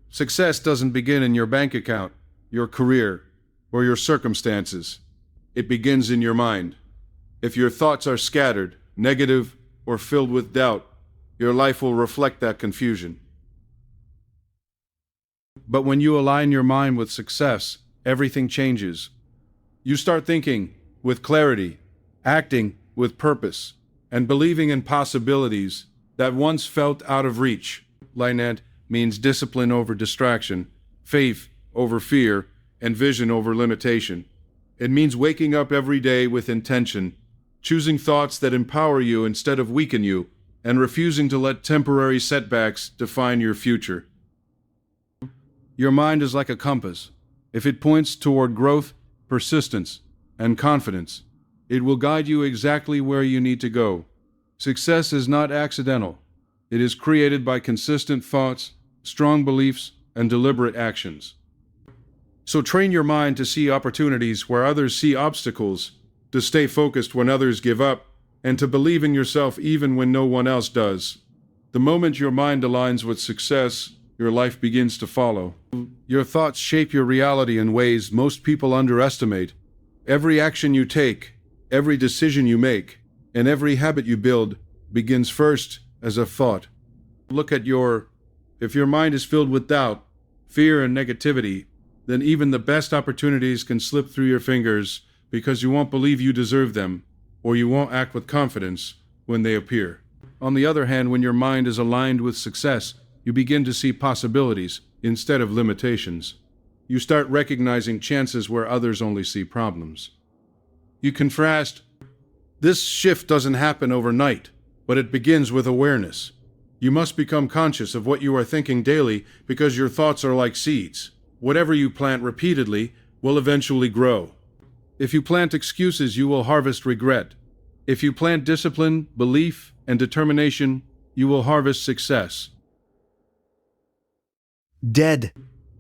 Success doesn't begin in your bank account, your career, or your circumstances. It begins in your mind. If your thoughts are scattered, negative, or filled with doubt, your life will reflect that confusion. But when you align your mind with success, everything changes. You start thinking with clarity, acting with purpose, and believing in possibilities that once felt out of reach. Alignment means discipline over distraction, faith over fear, and vision over limitation. It means waking up every day with intention, choosing thoughts that empower you instead of weaken you, and refusing to let temporary setbacks define your future. Your mind is like a compass. If it points toward growth, persistence, and confidence, it will guide you exactly where you need to go. Success is not accidental. It is created by consistent thoughts, strong beliefs, and deliberate actions. So train your mind to see opportunities where others see obstacles, to stay focused when others give up, and to believe in yourself even when no one else does. The moment your mind aligns with success, your life begins to follow. Your thoughts shape your reality in ways most people underestimate. Every action you take, every decision you make, and every habit you build begins first as a thought. If your mind is filled with doubt, fear, and negativity, then even the best opportunities can slip through your fingers because you won't believe you deserve them, or you won't act with confidence when they appear. On the other hand, when your mind is aligned with success, you begin to see possibilities instead of limitations. You start recognizing chances where others only see problems. You contrast. This shift doesn't happen overnight, but it begins with awareness. You must become conscious of what you are thinking daily because your thoughts are like seeds. Whatever you plant repeatedly will eventually grow. If you plant excuses, you will harvest regret. If you plant discipline, belief, and determination, you will harvest success. Dead.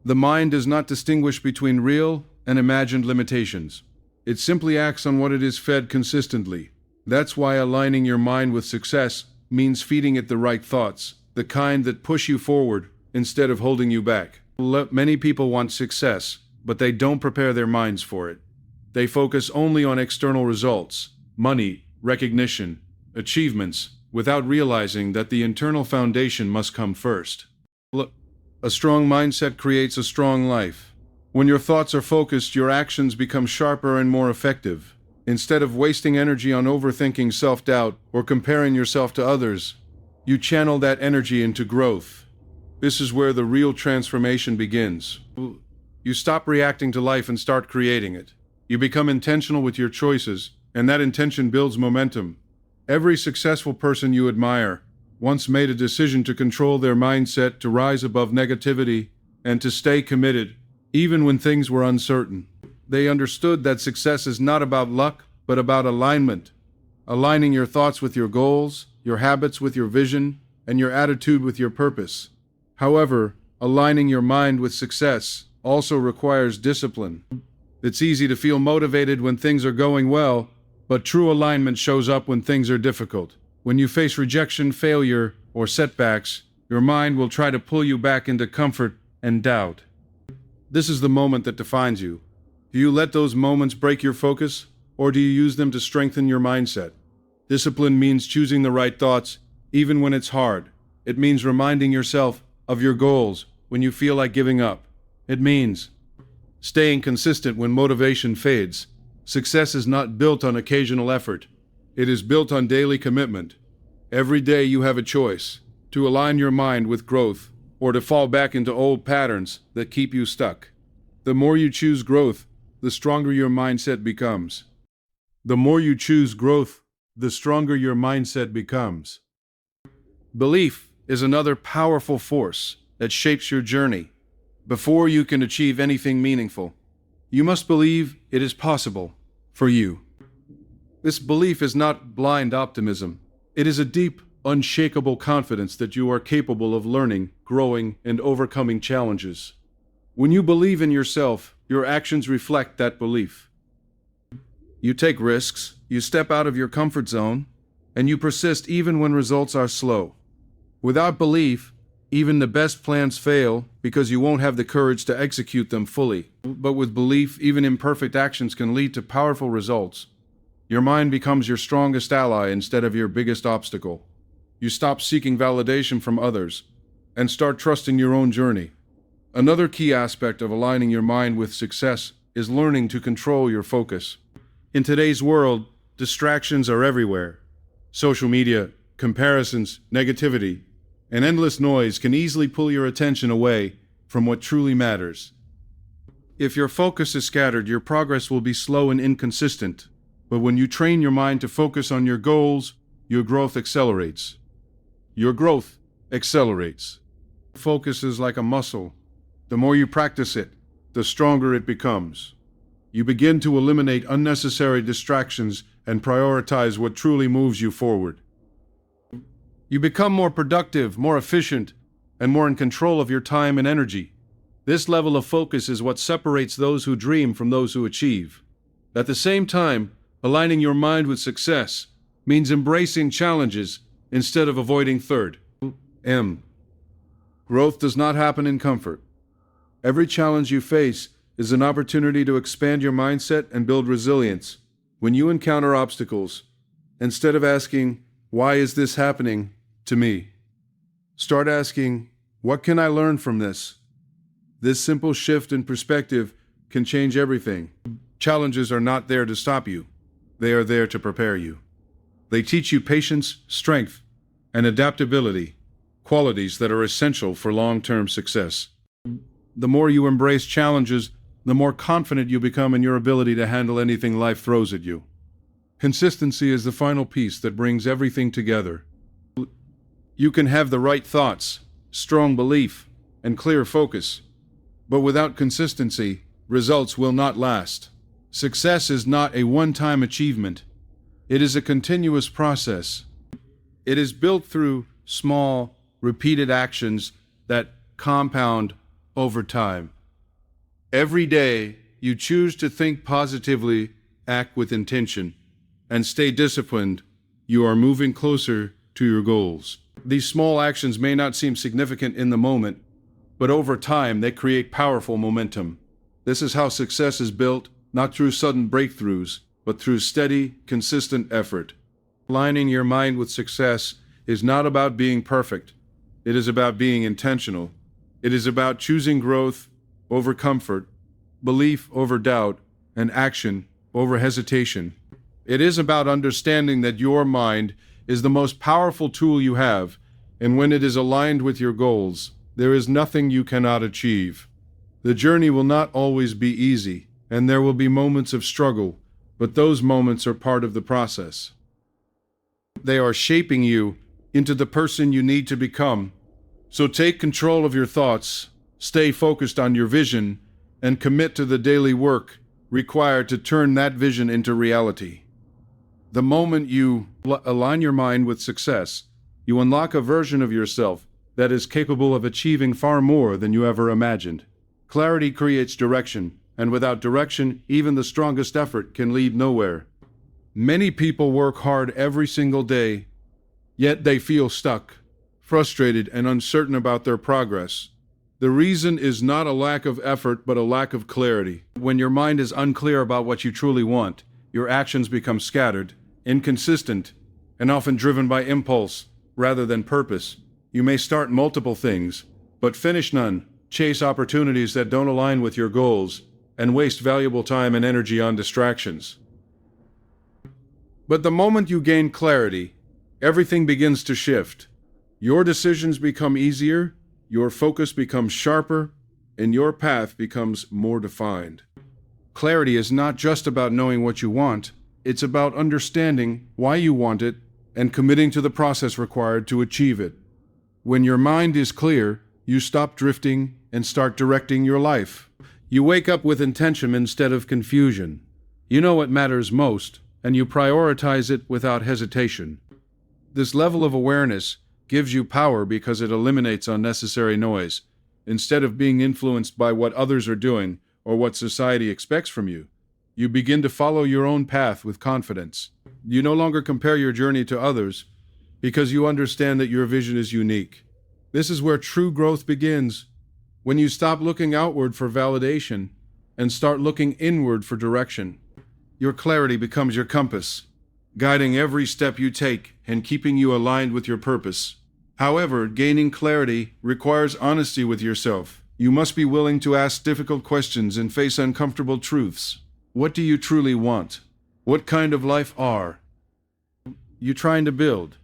The mind does not distinguish between real and imagined limitations. It simply acts on what it is fed consistently. That's why aligning your mind with success means feeding it the right thoughts, the kind that push you forward instead of holding you back. Many people want success, but they don't prepare their minds for it. They focus only on external results, money, recognition, achievements, without realizing that the internal foundation must come first. A strong mindset creates a strong life. When your thoughts are focused, your actions become sharper and more effective. Instead of wasting energy on overthinking self-doubt or comparing yourself to others, you channel that energy into growth. This is where the real transformation begins. You stop reacting to life and start creating it. You become intentional with your choices, and that intention builds momentum. Every successful person you admire once made a decision to control their mindset, to rise above negativity, and to stay committed, even when things were uncertain. They understood that success is not about luck, but about alignment. Aligning your thoughts with your goals, your habits with your vision, and your attitude with your purpose. However, aligning your mind with success also requires discipline. It's easy to feel motivated when things are going well, but true alignment shows up when things are difficult. When you face rejection, failure, or setbacks, your mind will try to pull you back into comfort and doubt. This is the moment that defines you. Do you let those moments break your focus, or do you use them to strengthen your mindset? Discipline means choosing the right thoughts, even when it's hard. It means reminding yourself of your goals when you feel like giving up. It means staying consistent when motivation fades. Success is not built on occasional effort. It is built on daily commitment. Every day you have a choice to align your mind with growth or to fall back into old patterns that keep you stuck. The more you choose growth, the stronger your mindset becomes. The more you choose growth, the stronger your mindset becomes. Belief is another powerful force that shapes your journey. Before you can achieve anything meaningful, you must believe it is possible for you. This belief is not blind optimism. It is a deep, unshakable confidence that you are capable of learning, growing, and overcoming challenges. When you believe in yourself, your actions reflect that belief. You take risks, you step out of your comfort zone, and you persist even when results are slow. Without belief, Even the best plans fail because you won't have the courage to execute them fully. But with belief, even imperfect actions can lead to powerful results. Your mind becomes your strongest ally instead of your biggest obstacle. You stop seeking validation from others and start trusting your own journey. Another key aspect of aligning your mind with success is learning to control your focus. In today's world, distractions are everywhere. Social media, comparisons, negativity, and endless noise can easily pull your attention away from what truly matters. If your focus is scattered, your progress will be slow and inconsistent. But when you train your mind to focus on your goals, your growth accelerates. Your growth accelerates. Focus is like a muscle. The more you practice it, the stronger it becomes. You begin to eliminate unnecessary distractions and prioritize what truly moves you forward. You become more productive, more efficient, and more in control of your time and energy. This level of focus is what separates those who dream from those who achieve. At the same time, aligning your mind with success means embracing challenges instead of avoiding third. M. Growth does not happen in comfort. Every challenge you face is an opportunity to expand your mindset and build resilience. When you encounter obstacles, instead of asking, "Why is this happening to me?" start asking, "What can I learn from this?" This simple shift in perspective can change everything. Challenges are not there to stop you. They are there to prepare you. They teach you patience, strength, and adaptability, qualities that are essential for long-term success. The more you embrace challenges, the more confident you become in your ability to handle anything life throws at you. Consistency is the final piece that brings everything together. You can have the right thoughts, strong belief, and clear focus, but without consistency, results will not last. Success is not a one-time achievement. It is a continuous process. It is built through small, repeated actions that compound over time. Every day, you choose to think positively, act with intention, and stay disciplined. You are moving closer to your goals. These small actions may not seem significant in the moment, but over time, they create powerful momentum. This is how success is built, not through sudden breakthroughs, but through steady, consistent effort. Aligning your mind with success is not about being perfect. It is about being intentional. It is about choosing growth over comfort, belief over doubt, and action over hesitation. It is about understanding that your mind is the most powerful tool you have, and when it is aligned with your goals, there is nothing you cannot achieve. The journey will not always be easy, and there will be moments of struggle, but those moments are part of the process. They are shaping you into the person you need to become. So take control of your thoughts, stay focused on your vision, and commit to the daily work required to turn that vision into reality. The moment you align your mind with success, you unlock a version of yourself that is capable of achieving far more than you ever imagined. Clarity creates direction, and without direction, even the strongest effort can lead nowhere. Many people work hard every single day, yet they feel stuck, frustrated, and uncertain about their progress. The reason is not a lack of effort, but a lack of clarity. When your mind is unclear about what you truly want, your actions become scattered, inconsistent, and often driven by impulse rather than purpose. You may start multiple things, but finish none, chase opportunities that don't align with your goals, and waste valuable time and energy on distractions. But the moment you gain clarity, everything begins to shift. Your decisions become easier, your focus becomes sharper, and your path becomes more defined. Clarity is not just about knowing what you want, it's about understanding why you want it and committing to the process required to achieve it. When your mind is clear, you stop drifting and start directing your life. You wake up with intention instead of confusion. You know what matters most, and you prioritize it without hesitation. This level of awareness gives you power because it eliminates unnecessary noise. Instead of being influenced by what others are doing or what society expects from you, you begin to follow your own path with confidence. You no longer compare your journey to others because you understand that your vision is unique. This is where true growth begins, when you stop looking outward for validation and start looking inward for direction. Your clarity becomes your compass, guiding every step you take and keeping you aligned with your purpose. However, gaining clarity requires honesty with yourself. You must be willing to ask difficult questions and face uncomfortable truths. What do you truly want? What kind of life are you trying to build?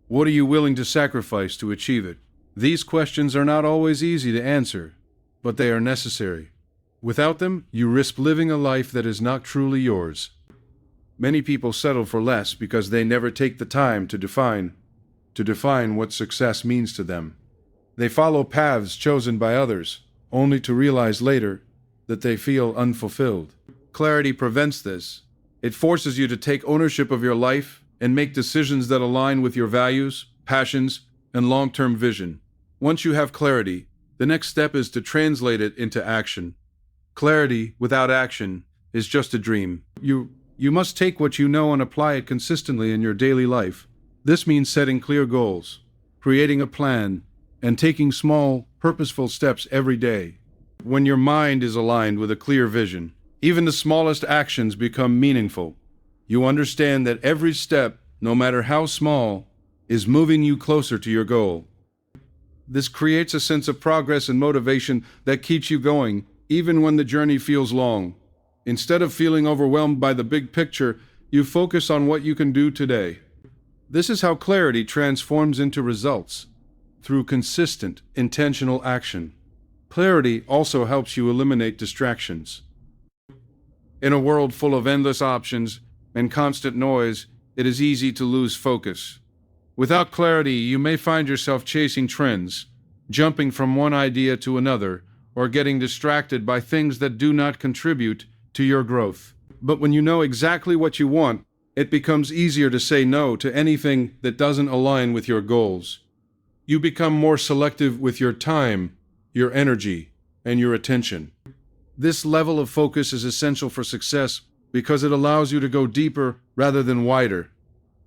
What are you willing to sacrifice to achieve it? These questions are not always easy to answer, but they are necessary. Without them, you risk living a life that is not truly yours. Many people settle for less because they never take the time to define what success means to them. They follow paths chosen by others, only to realize later that they feel unfulfilled. Clarity prevents this. It forces you to take ownership of your life and make decisions that align with your values, passions, and long-term vision. Once you have clarity, the next step is to translate it into action. Clarity without action is just a dream. You must take what you know and apply it consistently in your daily life. This means setting clear goals, creating a plan, and taking small, purposeful steps every day. When your mind is aligned with a clear vision, even the smallest actions become meaningful. You understand that every step, no matter how small, is moving you closer to your goal. This creates a sense of progress and motivation that keeps you going, even when the journey feels long. Instead of feeling overwhelmed by the big picture, you focus on what you can do today. This is how clarity transforms into results, through consistent, intentional action. Clarity also helps you eliminate distractions. In a world full of endless options and constant noise, it is easy to lose focus. Without clarity, you may find yourself chasing trends, jumping from one idea to another, or getting distracted by things that do not contribute to your growth. But when you know exactly what you want, it becomes easier to say no to anything that doesn't align with your goals. You become more selective with your time, your energy, and your attention. This level of focus is essential for success because it allows you to go deeper rather than wider.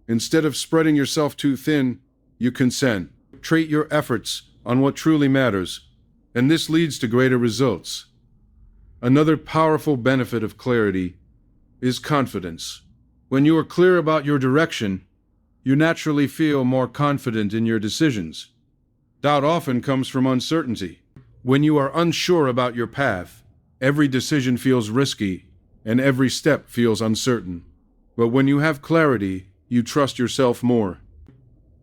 Instead of spreading yourself too thin, you concentrate your efforts on what truly matters, and this leads to greater results. Another powerful benefit of clarity is confidence. When you are clear about your direction, you naturally feel more confident in your decisions. Doubt often comes from uncertainty. When you are unsure about your path, every decision feels risky and every step feels uncertain. But when you have clarity, you trust yourself more.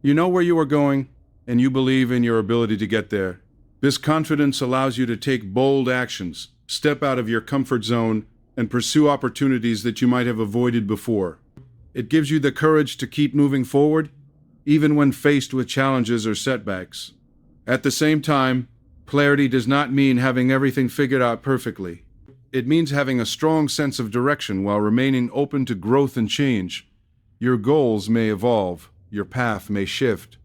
You know where you are going, and you believe in your ability to get there. This confidence allows you to take bold actions, step out of your comfort zone, and pursue opportunities that you might have avoided before. It gives you the courage to keep moving forward, even when faced with challenges or setbacks. At the same time, clarity does not mean having everything figured out perfectly. It means having a strong sense of direction while remaining open to growth and change. Your goals may evolve, your path may shift,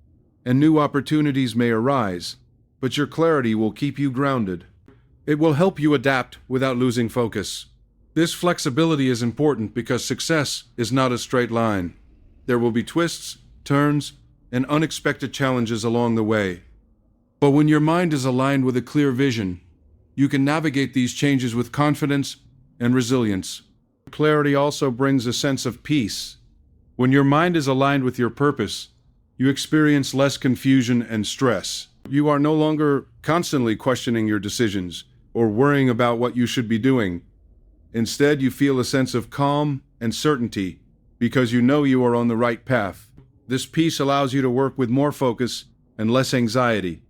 and new opportunities may arise, but your clarity will keep you grounded. It will help you adapt without losing focus. This flexibility is important because success is not a straight line. There will be twists, turns, and unexpected challenges along the way. But when your mind is aligned with a clear vision, you can navigate these changes with confidence and resilience. Clarity also brings a sense of peace. When your mind is aligned with your purpose, you experience less confusion and stress. You are no longer constantly questioning your decisions or worrying about what you should be doing. Instead, you feel a sense of calm and certainty because you know you are on the right path. This peace allows you to work with more focus and less anxiety.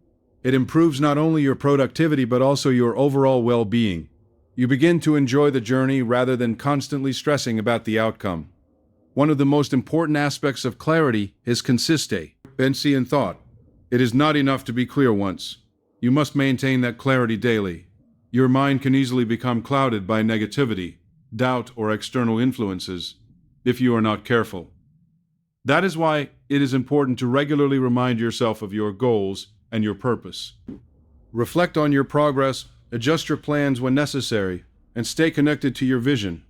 It improves not only your productivity but also your overall well-being. You begin to enjoy the journey rather than constantly stressing about the outcome. One of the most important aspects of clarity is consistency in thought. It is not enough to be clear once. You must maintain that clarity daily. Your mind can easily become clouded by negativity, doubt, or external influences if you are not careful. That is why it is important to regularly remind yourself of your goals and your purpose. Reflect on your progress, adjust your plans when necessary, and stay connected to your vision.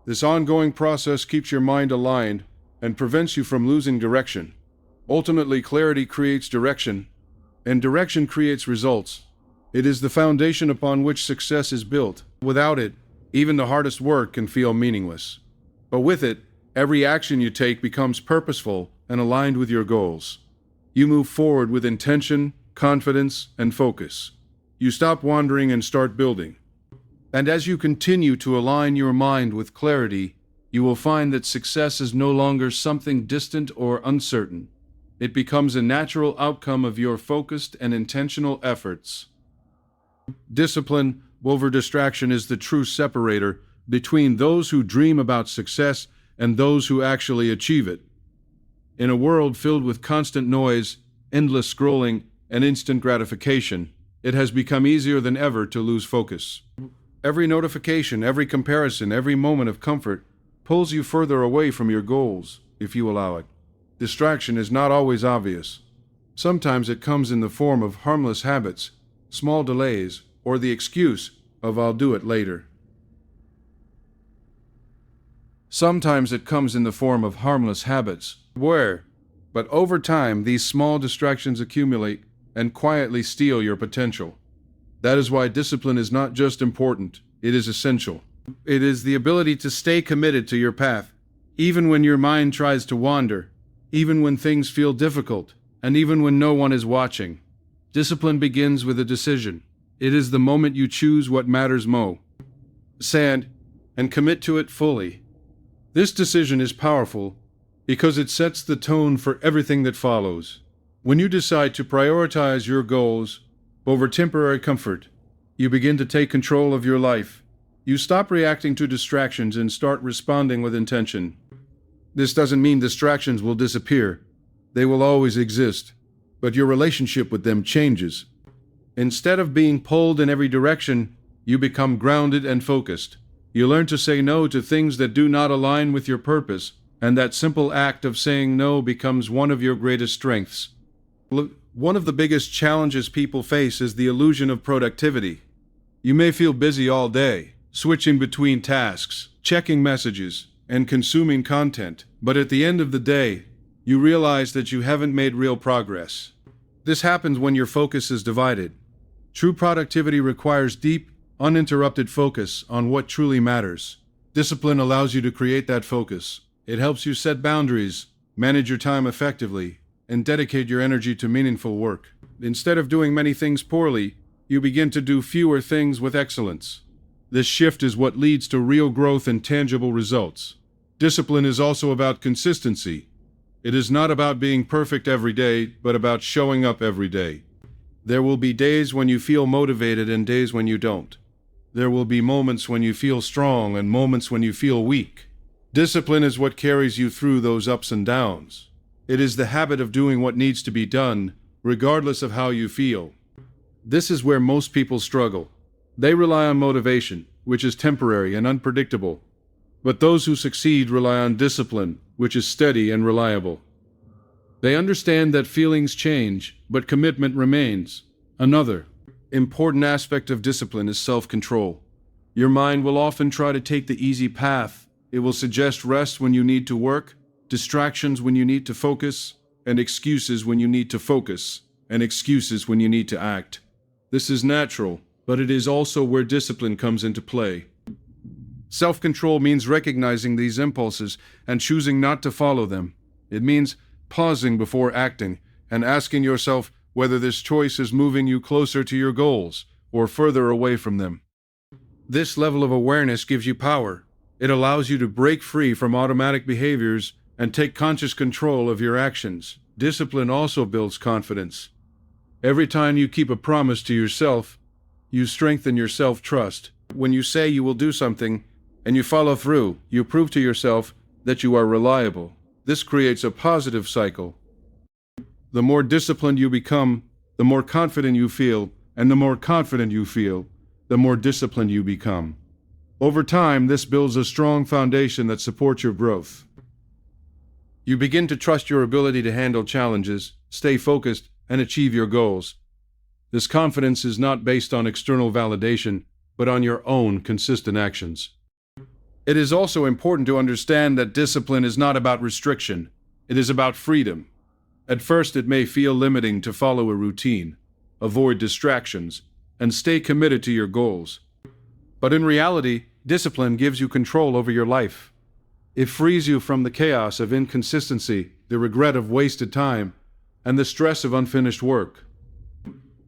This ongoing process keeps your mind aligned and prevents you from losing direction. Ultimately, clarity creates direction, And direction creates results. It is the foundation upon which success is built. Without it, even the hardest work can feel meaningless. But with it, every action you take becomes purposeful and aligned with your goals. You move forward with intention, confidence, and focus. You stop wandering and start building. And as you continue to align your mind with clarity, you will find that success is no longer something distant or uncertain. It becomes a natural outcome of your focused and intentional efforts. Discipline over distraction is the true separator between those who dream about success and those who actually achieve it. In a world filled with constant noise, endless scrolling, and instant gratification, it has become easier than ever to lose focus. Every notification, every comparison, every moment of comfort pulls you further away from your goals, if you allow it. Distraction is not always obvious. Sometimes it comes in the form of harmless habits, small delays, or the excuse of "I'll do it later." Sometimes it comes in the form of harmless habits. But over time, these small distractions accumulate and quietly steal your potential. That is why discipline is not just important, it is essential. It is the ability to stay committed to your path, even when your mind tries to wander, even when things feel difficult, and even when no one is watching. Discipline begins with a decision. It is the moment you choose what matters most, and commit to it fully. This decision is powerful because it sets the tone for everything that follows. When you decide to prioritize your goals over temporary comfort, you begin to take control of your life. You stop reacting to distractions and start responding with intention. This doesn't mean distractions will disappear. They will always exist, but your relationship with them changes. Instead of being pulled in every direction, you become grounded and focused. You learn to say no to things that do not align with your purpose, and that simple act of saying no becomes one of your greatest strengths. One of the biggest challenges people face is the illusion of productivity. You may feel busy all day, switching between tasks, checking messages, and consuming content, but at the end of the day, you realize that you haven't made real progress. This happens when your focus is divided. True productivity requires deep, uninterrupted focus on what truly matters. Discipline allows you to create that focus. It helps you set boundaries, manage your time effectively, and dedicate your energy to meaningful work. Instead of doing many things poorly, you begin to do fewer things with excellence. This shift is what leads to real growth and tangible results. Discipline is also about consistency. It is not about being perfect every day, but about showing up every day. There will be days when you feel motivated and days when you don't. There will be moments when you feel strong and moments when you feel weak. Discipline is what carries you through those ups and downs. It is the habit of doing what needs to be done, regardless of how you feel. This is where most people struggle. They rely on motivation, which is temporary and unpredictable. But those who succeed rely on discipline, which is steady and reliable. They understand that feelings change, but commitment remains. Another important aspect of discipline is self-control. Your mind will often try to take the easy path. It will suggest rest when you need to work, distractions when you need to focus, and excuses when you need to focus, and excuses when you need to act. This is natural, but it is also where discipline comes into play. Self-control means recognizing these impulses and choosing not to follow them. It means pausing before acting and asking yourself whether this choice is moving you closer to your goals or further away from them. This level of awareness gives you power. It allows you to break free from automatic behaviors and take conscious control of your actions. Discipline also builds confidence. Every time you keep a promise to yourself, you strengthen your self-trust. When you say you will do something and you follow through, you prove to yourself that you are reliable. This creates a positive cycle. The more disciplined you become, the more confident you feel, and the more confident you feel, the more disciplined you become. Over time, this builds a strong foundation that supports your growth. You begin to trust your ability to handle challenges, stay focused, and achieve your goals. This confidence is not based on external validation, but on your own consistent actions. It is also important to understand that discipline is not about restriction. It is about freedom. At first, it may feel limiting to follow a routine, avoid distractions, and stay committed to your goals. But in reality, discipline gives you control over your life. It frees you from the chaos of inconsistency, the regret of wasted time, and the stress of unfinished work.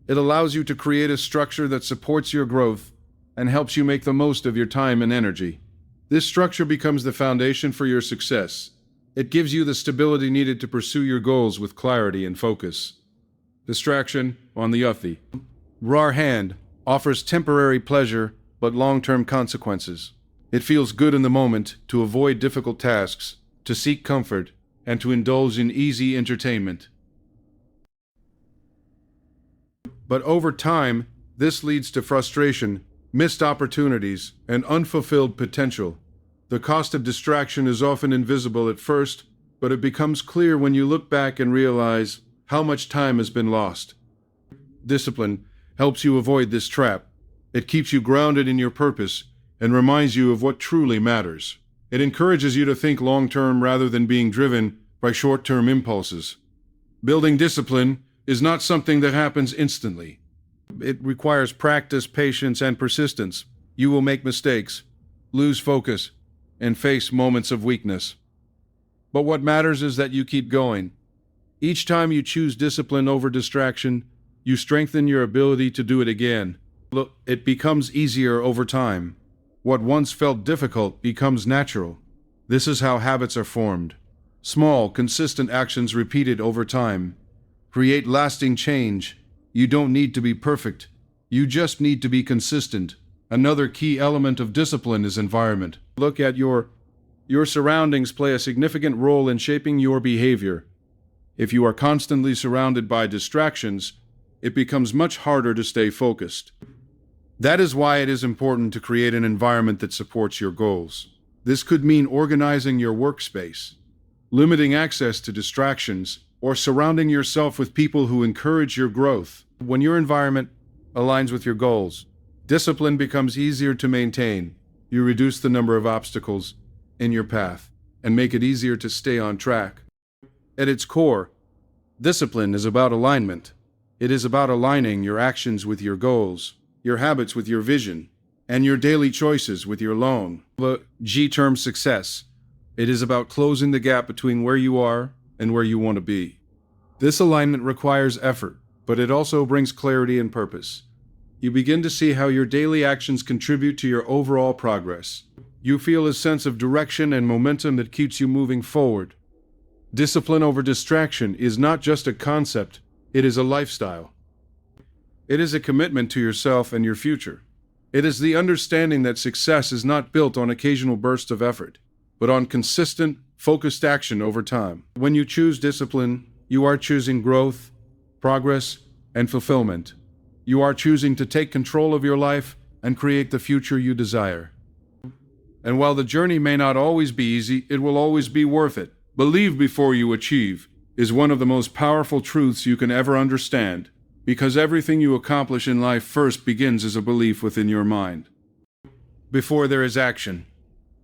It allows you to create a structure that supports your growth and helps you make the most of your time and energy. This structure becomes the foundation for your success. It gives you the stability needed to pursue your goals with clarity and focus. Distraction, on the other hand, offers temporary pleasure but long-term consequences. It feels good in the moment to avoid difficult tasks, to seek comfort, and to indulge in easy entertainment. But over time, this leads to frustration, missed opportunities, and unfulfilled potential. The cost of distraction is often invisible at first, but it becomes clear when you look back and realize how much time has been lost. Discipline helps you avoid this trap. It keeps you grounded in your purpose and reminds you of what truly matters. It encourages you to think long-term rather than being driven by short-term impulses. Building discipline is not something that happens instantly. It requires practice, patience, and persistence. You will make mistakes, lose focus, and face moments of weakness. But what matters is that you keep going. Each time you choose discipline over distraction, you strengthen your ability to do it again. Look, it becomes easier over time. What once felt difficult becomes natural. This is how habits are formed. Small, consistent actions repeated over time create lasting change. You don't need to be perfect. You just need to be consistent. Another key element of discipline is environment. Look at your surroundings play a significant role in shaping your behavior. If you are constantly surrounded by distractions, it becomes much harder to stay focused. That is why it is important to create an environment that supports your goals. This could mean organizing your workspace, limiting access to distractions, or surrounding yourself with people who encourage your growth. When your environment aligns with your goals, discipline becomes easier to maintain. You reduce the number of obstacles in your path and make it easier to stay on track. At its core, discipline is about alignment. It is about aligning your actions with your goals, your habits with your vision, and your daily choices with your long-term success. It is about closing the gap between where you are and where you want to be. This alignment requires effort, but it also brings clarity and purpose. You begin to see how your daily actions contribute to your overall progress. You feel a sense of direction and momentum that keeps you moving forward. Discipline over distraction is not just a concept, it is a lifestyle. It is a commitment to yourself and your future. It is the understanding that success is not built on occasional bursts of effort, but on consistent, focused action over time. When you choose discipline, you are choosing growth, progress, and fulfillment. You are choosing to take control of your life and create the future you desire. And while the journey may not always be easy, it will always be worth it. Believe before you achieve is one of the most powerful truths you can ever understand, because everything you accomplish in life first begins as a belief within your mind. Before there is action,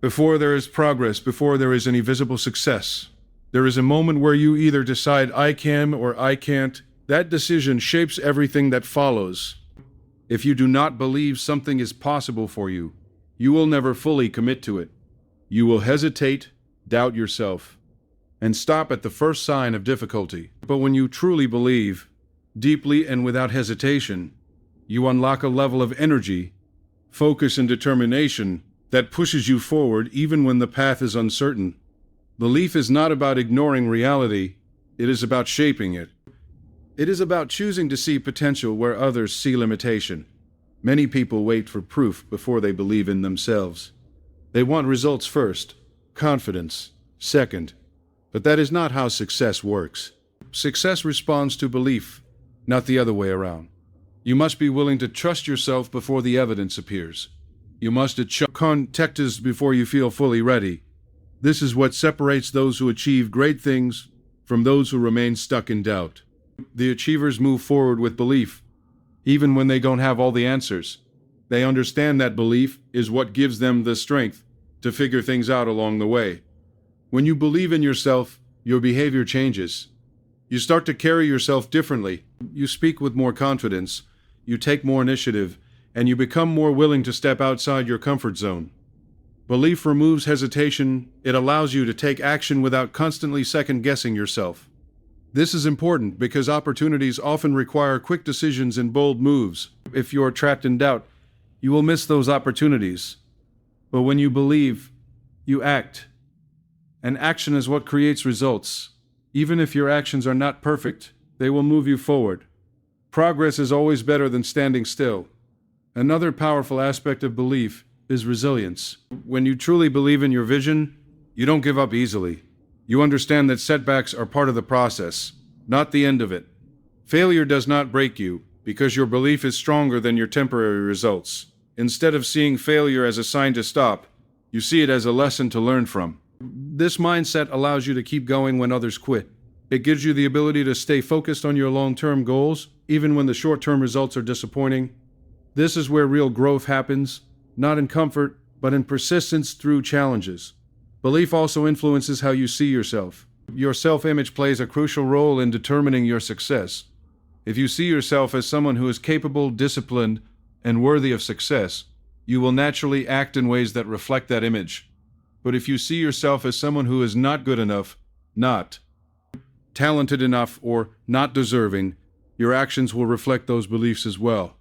before there is progress, before there is any visible success, there is a moment where you either decide I can or I can't. That decision shapes everything that follows. If you do not believe something is possible for you, you will never fully commit to it. You will hesitate, doubt yourself, and stop at the first sign of difficulty. But when you truly believe, deeply and without hesitation, you unlock a level of energy, focus, and determination that pushes you forward even when the path is uncertain. Belief is not about ignoring reality, it is about shaping it. It is about choosing to see potential where others see limitation. Many people wait for proof before they believe in themselves. They want results first, confidence second. But that is not how success works. Success responds to belief, not the other way around. You must be willing to trust yourself before the evidence appears. You must achieve context before you feel fully ready. This is what separates those who achieve great things from those who remain stuck in doubt. The achievers move forward with belief, even when they don't have all the answers. They understand that belief is what gives them the strength to figure things out along the way. When you believe in yourself, your behavior changes. You start to carry yourself differently. You speak with more confidence, you take more initiative, and you become more willing to step outside your comfort zone. Belief removes hesitation. It allows you to take action without constantly second-guessing yourself. This is important because opportunities often require quick decisions and bold moves. If you're trapped in doubt, you will miss those opportunities. But when you believe, you act. And action is what creates results. Even if your actions are not perfect, they will move you forward. Progress is always better than standing still. Another powerful aspect of belief is resilience. When you truly believe in your vision, you don't give up easily. You understand that setbacks are part of the process, not the end of it. Failure does not break you because your belief is stronger than your temporary results. Instead of seeing failure as a sign to stop, you see it as a lesson to learn from. This mindset allows you to keep going when others quit. It gives you the ability to stay focused on your long-term goals, even when the short-term results are disappointing. This is where real growth happens, not in comfort, but in persistence through challenges. Belief also influences how you see yourself. Your self-image plays a crucial role in determining your success. If you see yourself as someone who is capable, disciplined, and worthy of success, you will naturally act in ways that reflect that image. But if you see yourself as someone who is not good enough, not talented enough, or not deserving, your actions will reflect those beliefs as well.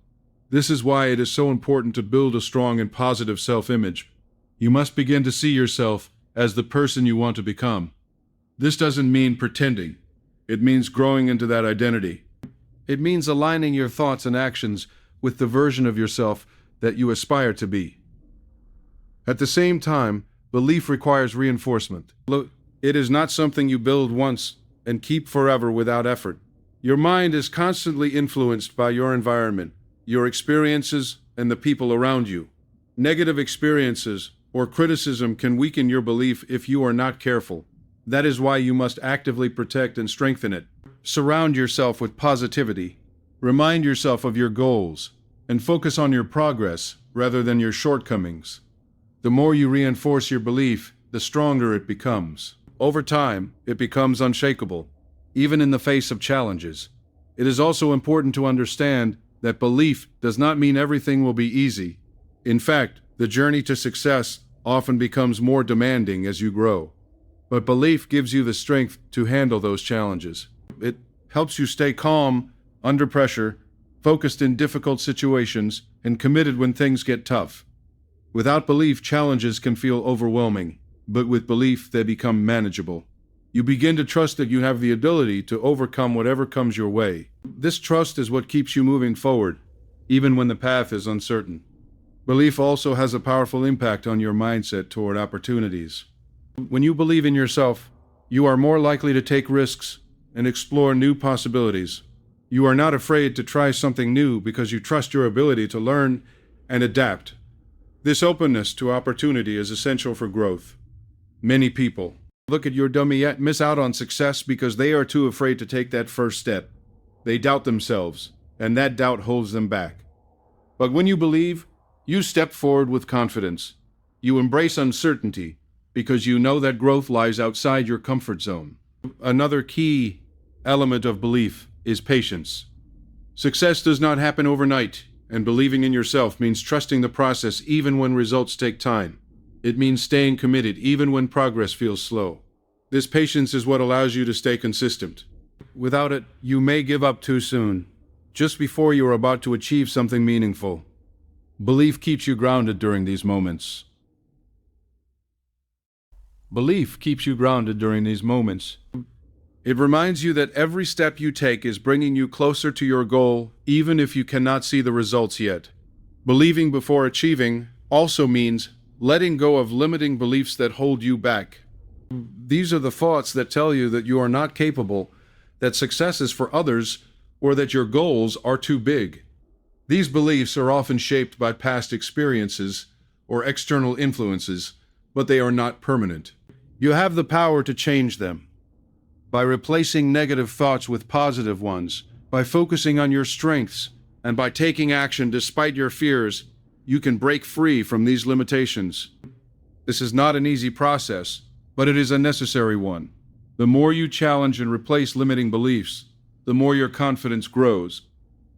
This is why it is so important to build a strong and positive self-image. You must begin to see yourself as the person you want to become. This doesn't mean pretending. It means growing into that identity. It means aligning your thoughts and actions with the version of yourself that you aspire to be. At the same time, belief requires reinforcement. It is not something you build once and keep forever without effort. Your mind is constantly influenced by your environment, your experiences, and the people around you. Negative experiences or criticism can weaken your belief if you are not careful. That is why you must actively protect and strengthen it. Surround yourself with positivity. Remind yourself of your goals, and focus on your progress rather than your shortcomings. The more you reinforce your belief, the stronger it becomes. Over time, it becomes unshakable, even in the face of challenges. It is also important to understand that belief does not mean everything will be easy. In fact, the journey to success often becomes more demanding as you grow. But belief gives you the strength to handle those challenges. It helps you stay calm under pressure, focused in difficult situations, and committed when things get tough. Without belief, challenges can feel overwhelming, but with belief, they become manageable. You begin to trust that you have the ability to overcome whatever comes your way. This trust is what keeps you moving forward, even when the path is uncertain. Belief also has a powerful impact on your mindset toward opportunities. When you believe in yourself, you are more likely to take risks and explore new possibilities. You are not afraid to try something new because you trust your ability to learn and adapt. This openness to opportunity is essential for growth. Many people look at your dummy yet miss out on success because they are too afraid to take that first step. They doubt themselves, and that doubt holds them back. But when you believe, you step forward with confidence. You embrace uncertainty because you know that growth lies outside your comfort zone. Another key element of belief is patience. Success does not happen overnight, and believing in yourself means trusting the process even when results take time. It means staying committed even when progress feels slow. This patience is what allows you to stay consistent. Without it, you may give up too soon, just before you are about to achieve something meaningful. Belief keeps you grounded during these moments. Belief keeps you grounded during these moments. It reminds you that every step you take is bringing you closer to your goal, even if you cannot see the results yet. Believing before achieving also means letting go of limiting beliefs that hold you back. These are the thoughts that tell you that you are not capable, that success is for others, or that your goals are too big. These beliefs are often shaped by past experiences or external influences, but they are not permanent. You have the power to change them. By replacing negative thoughts with positive ones, by focusing on your strengths, and by taking action despite your fears, you can break free from these limitations. This is not an easy process, but it is a necessary one. The more you challenge and replace limiting beliefs, the more your confidence grows.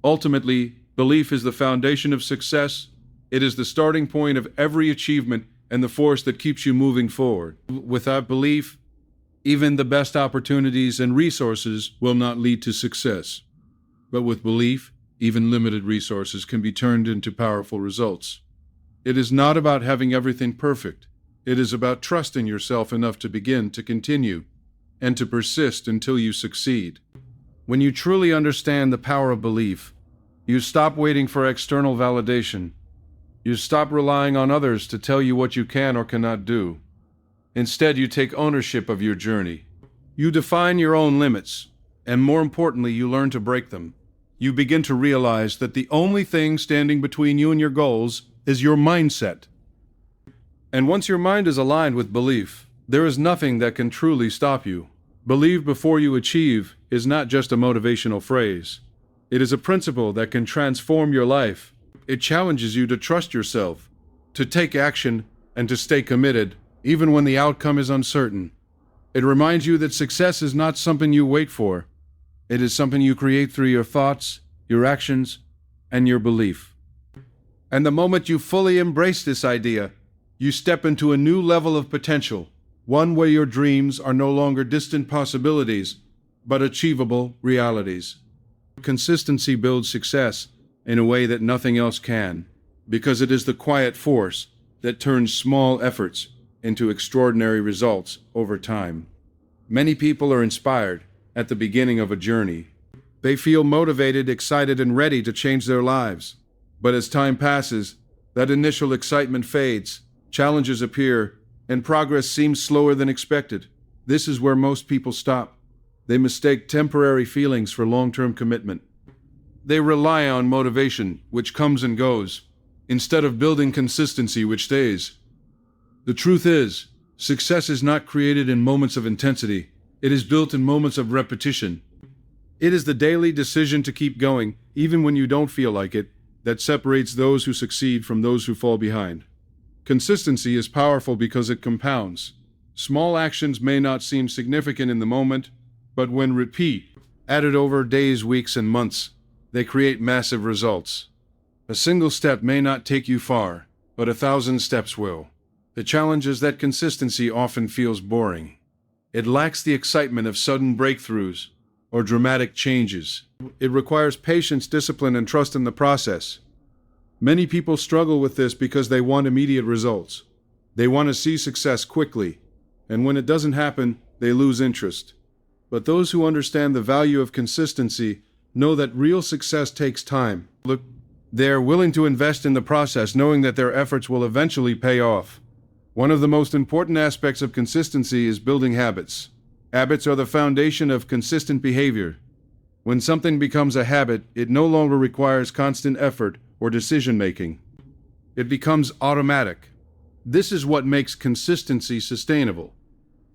Ultimately, belief is the foundation of success. It is the starting point of every achievement and the force that keeps you moving forward. Without belief, even the best opportunities and resources will not lead to success. But with belief, even limited resources can be turned into powerful results. It is not about having everything perfect. It is about trusting yourself enough to begin, to continue, and to persist until you succeed. When you truly understand the power of belief, you stop waiting for external validation. You stop relying on others to tell you what you can or cannot do. Instead, you take ownership of your journey. You define your own limits, and more importantly, you learn to break them. You begin to realize that the only thing standing between you and your goals is your mindset. And once your mind is aligned with belief, there is nothing that can truly stop you. Believe before you achieve is not just a motivational phrase. It is a principle that can transform your life. It challenges you to trust yourself, to take action, and to stay committed, even when the outcome is uncertain. It reminds you that success is not something you wait for. It is something you create through your thoughts, your actions, and your belief. And the moment you fully embrace this idea, you step into a new level of potential, one where your dreams are no longer distant possibilities, but achievable realities. Consistency builds success in a way that nothing else can, because it is the quiet force that turns small efforts into extraordinary results over time. Many people are inspired at the beginning of a journey. They feel motivated, excited, and ready to change their lives. But as time passes, that initial excitement fades, challenges appear, and progress seems slower than expected. This is where most people stop. They mistake temporary feelings for long-term commitment. They rely on motivation, which comes and goes, instead of building consistency, which stays. The truth is, success is not created in moments of intensity. It is built in moments of repetition. It is the daily decision to keep going, even when you don't feel like it, that separates those who succeed from those who fall behind. Consistency is powerful because it compounds. Small actions may not seem significant in the moment, but when added over days, weeks, and months, they create massive results. A single step may not take you far, but 1,000 steps will. The challenge is that consistency often feels boring. It lacks the excitement of sudden breakthroughs or dramatic changes. It requires patience, discipline, and trust in the process. Many people struggle with this because they want immediate results. They want to see success quickly, and when it doesn't happen, they lose interest. But those who understand the value of consistency know that real success takes time. Look, they are willing to invest in the process, knowing that their efforts will eventually pay off. One of the most important aspects of consistency is building habits. Habits are the foundation of consistent behavior. When something becomes a habit, it no longer requires constant effort or decision-making. It becomes automatic. This is what makes consistency sustainable.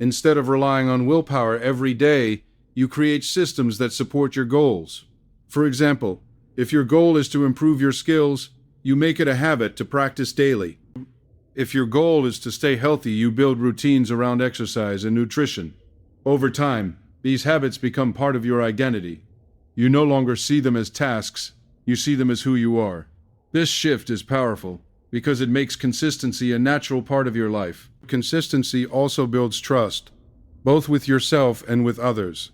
Instead of relying on willpower every day, you create systems that support your goals. For example, if your goal is to improve your skills, you make it a habit to practice daily. If your goal is to stay healthy, you build routines around exercise and nutrition. Over time, these habits become part of your identity. You no longer see them as tasks, you see them as who you are. This shift is powerful because it makes consistency a natural part of your life. Consistency also builds trust, both with yourself and with others.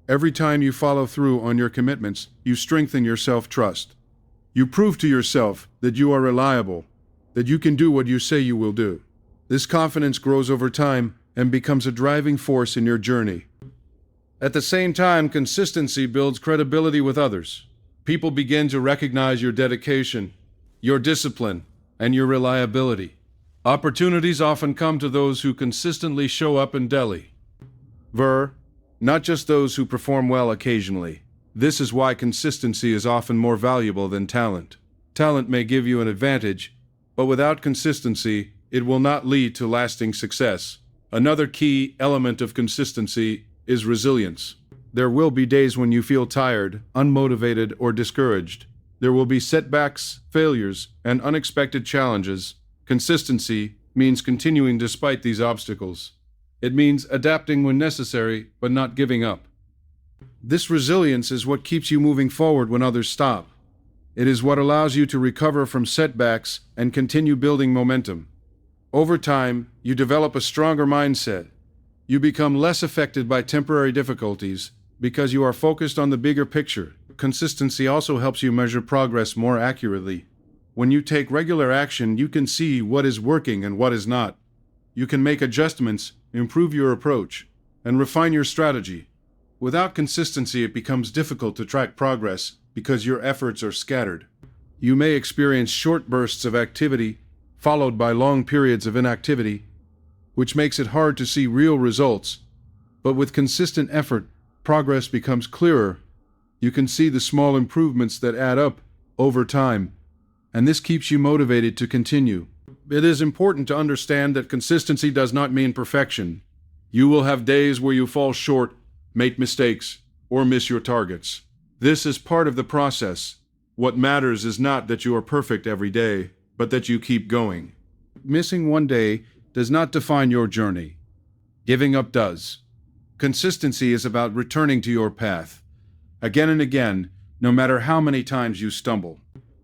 Every time you follow through on your commitments, you strengthen your self-trust. You prove to yourself that you are reliable, that you can do what you say you will do. This confidence grows over time and becomes a driving force in your journey. At the same time, consistency builds credibility with others. People begin to recognize your dedication, your discipline, and your reliability. Opportunities often come to those who consistently show up and deliver, not just those who perform well occasionally. This is why consistency is often more valuable than talent. Talent may give you an advantage, but without consistency, it will not lead to lasting success. Another key element of consistency is resilience. There will be days when you feel tired, unmotivated, or discouraged. There will be setbacks, failures, and unexpected challenges. Consistency means continuing despite these obstacles. It means adapting when necessary, but not giving up. This resilience is what keeps you moving forward when others stop. It is what allows you to recover from setbacks and continue building momentum. Over time, you develop a stronger mindset. You become less affected by temporary difficulties because you are focused on the bigger picture. Consistency also helps you measure progress more accurately. When you take regular action, you can see what is working and what is not. You can make adjustments, improve your approach, and refine your strategy. Without consistency, it becomes difficult to track progress because your efforts are scattered. You may experience short bursts of activity, followed by long periods of inactivity, which makes it hard to see real results. But with consistent effort, progress becomes clearer. You can see the small improvements that add up over time, and this keeps you motivated to continue. It is important to understand that consistency does not mean perfection. You will have days where you fall short, make mistakes, or miss your targets. This is part of the process. What matters is not that you are perfect every day, but that you keep going. Missing one day does not define your journey. Giving up does. Consistency is about returning to your path, again and again, no matter how many times you stumble.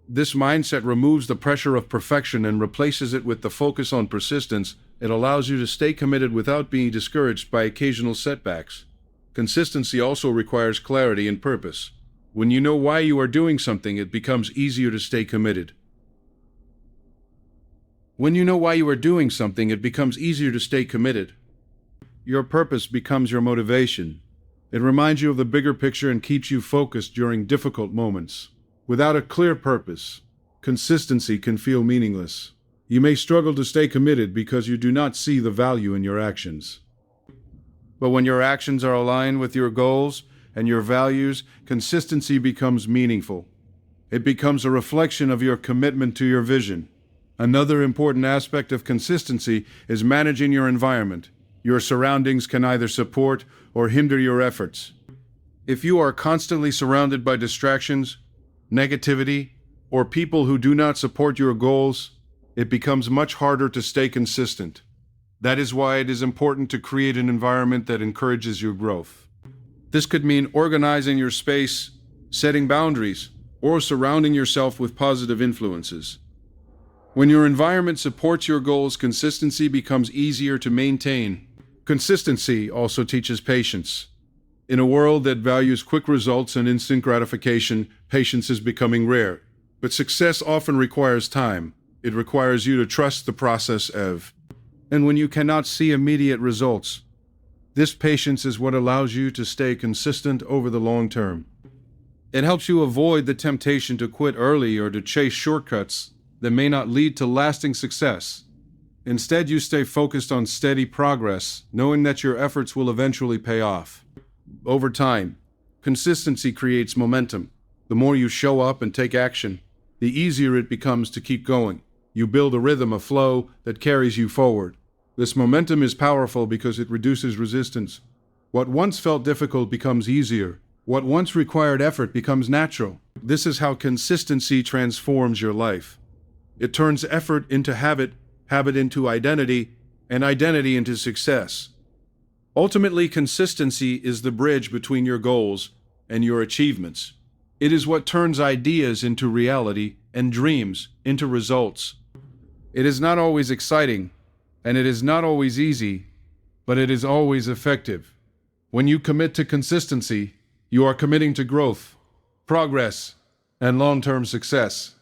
This mindset removes the pressure of perfection and replaces it with the focus on persistence. It allows you to stay committed without being discouraged by occasional setbacks. Consistency also requires clarity and purpose. When you know why you are doing something, it becomes easier to stay committed. When you know why you are doing something, it becomes easier to stay committed. Your purpose becomes your motivation. It reminds you of the bigger picture and keeps you focused during difficult moments. Without a clear purpose, consistency can feel meaningless. You may struggle to stay committed because you do not see the value in your actions. But when your actions are aligned with your goals and your values, consistency becomes meaningful. It becomes a reflection of your commitment to your vision. Another important aspect of consistency is managing your environment. Your surroundings can either support or hinder your efforts. If you are constantly surrounded by distractions, negativity, or people who do not support your goals, it becomes much harder to stay consistent. That is why it is important to create an environment that encourages your growth. This could mean organizing your space, setting boundaries, or surrounding yourself with positive influences. When your environment supports your goals, consistency becomes easier to maintain. Consistency also teaches patience. In a world that values quick results and instant gratification, patience is becoming rare. But success often requires time. It requires you to trust the process and when you cannot see immediate results, this patience is what allows you to stay consistent over the long term. It helps you avoid the temptation to quit early or to chase shortcuts that may not lead to lasting success. Instead, you stay focused on steady progress, knowing that your efforts will eventually pay off. Over time, consistency creates momentum. The more you show up and take action, the easier it becomes to keep going. You build a rhythm, a flow that carries you forward. This momentum is powerful because it reduces resistance. What once felt difficult becomes easier. What once required effort becomes natural. This is how consistency transforms your life. It turns effort into habit, habit into identity, and identity into success. Ultimately, consistency is the bridge between your goals and your achievements. It is what turns ideas into reality and dreams into results. It is not always exciting, and it is not always easy, but it is always effective. When you commit to consistency, you are committing to growth, progress, and long-term success.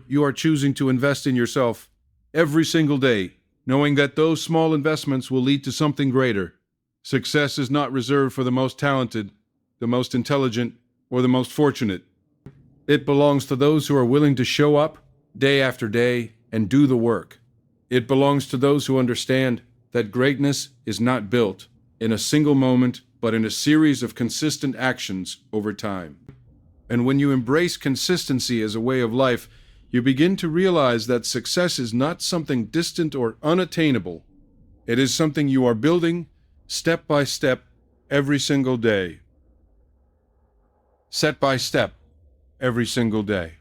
You are choosing to invest in yourself every single day, knowing that those small investments will lead to something greater. Success is not reserved for the most talented, the most intelligent, or the most fortunate. It belongs to those who are willing to show up day after day and do the work. It belongs to those who understand that greatness is not built in a single moment, but in a series of consistent actions over time. And when you embrace consistency as a way of life, you begin to realize that success is not something distant or unattainable. It is something you are building step by step every single day. Step by step every single day.